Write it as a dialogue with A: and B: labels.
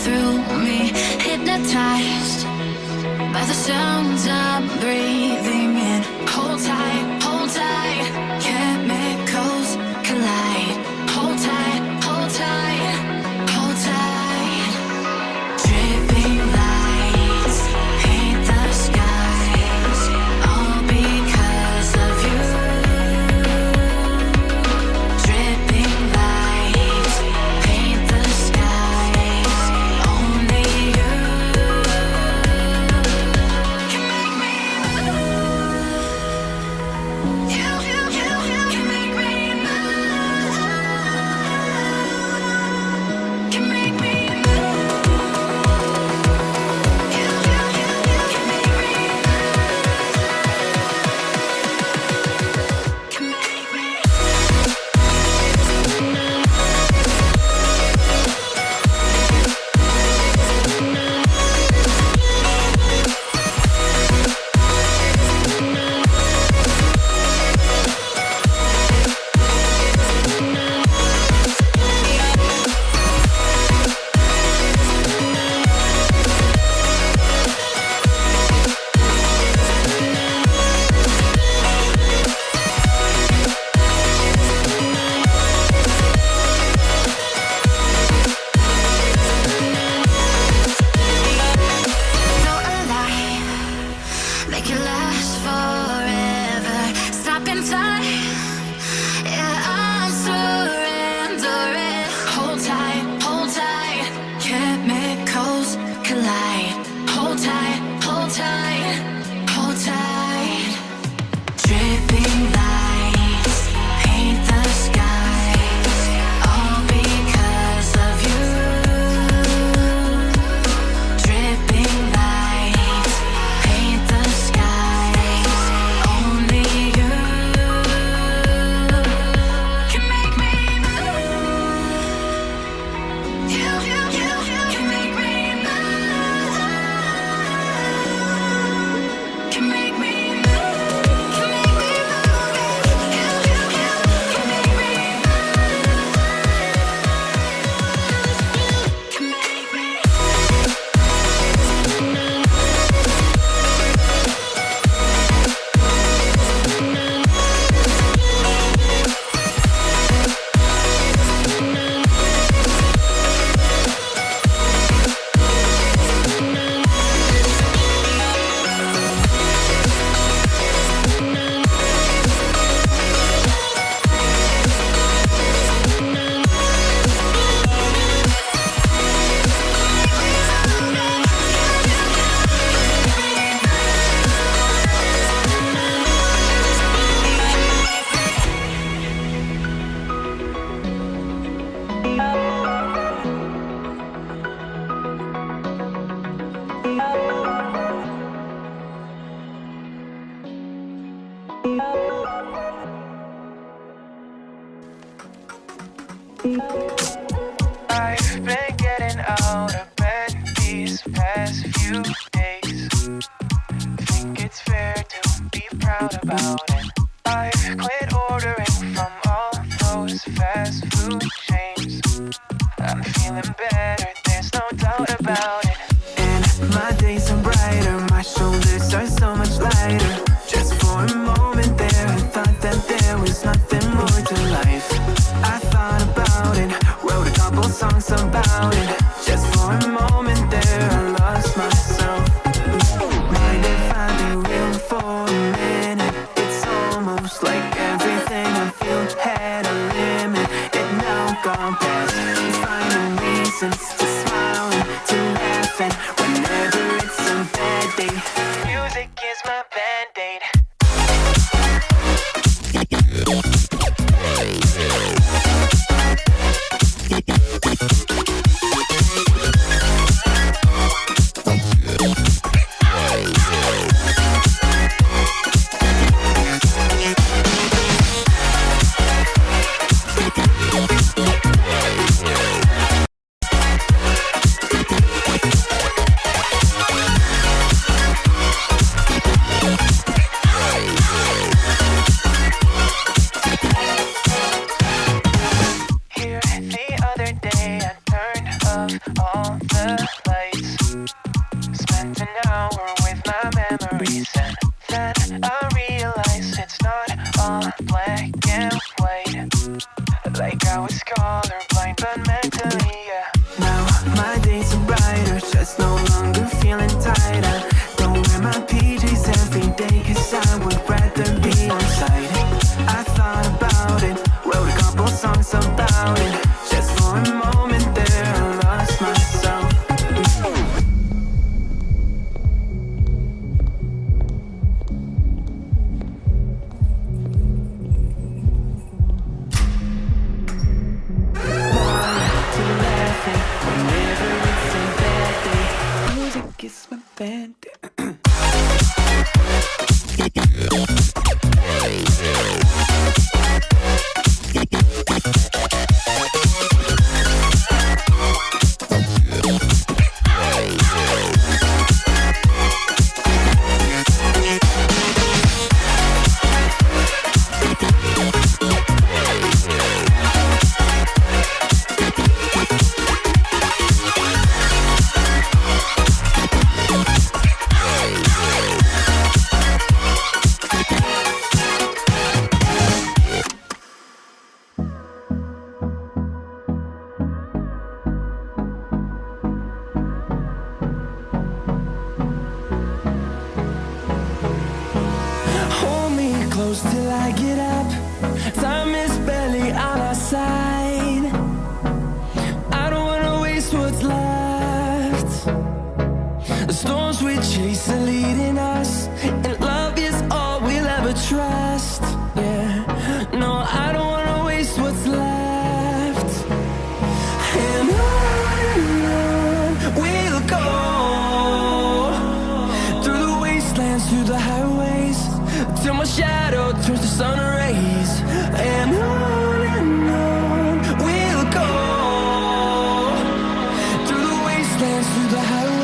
A: through me, hypnotized by the sounds I'm breathing in. Hold tight, chemicals collide. Hold tight, hold tight, hold tight. Dripping lights paint the skies, all because of you. Dripping lights paint the skies, only you can make me move. You can make me move. Can make me move. You can make me move. Can make me. No alive, make it last forever. Stop in time, yeah, I'm surrendering. Hold tight, chemicals collide. Hold tight, hold tight, hold tight. Dripping lights paint the skies, all because of you. Dripping lights paint the skies, only you can make me move. You can make me move. Can make me move. Can make me move. You can make me move. Can make me.
B: I've been getting out of bed these past few days. Think it's fair to be proud about it. I've quit ordering from all those fast food chains. I'm feeling better, there's no doubt about it. And my days are brighter, my shoulders are so much lighter. Just for a moment there, I thought that there was nothing more to life. I thought about it, wrote a couple songs about it. Just for a moment there, I lost myself. Mind if I be real for a minute? It's almost like everything I feel had a limit. It now gone past, finding reasons to smile and to laugh. And whenever it's a bad day, music is my band-aid. Spent an hour with my memories, and then I realized it's not all black and white. Like I was colorblind, but mentally, yeah. Now my days are brighter, just no longer feeling tired. I don't wear my PJs every day, 'cause I would rather be outside. I thought about it, wrote a couple songs about it. Just for a moment there, I lost myself. It's my band. Till I get up, time is barely on our side. I don't wanna waste what's left. The storms we chase are leading us, and love is all we'll ever trust. Yeah, no, I don't wanna waste what's left. And on we'll go, through the wastelands, through the highways, till my shadow turns to sun rays. And on we'll go, through the wastelands, through the highways.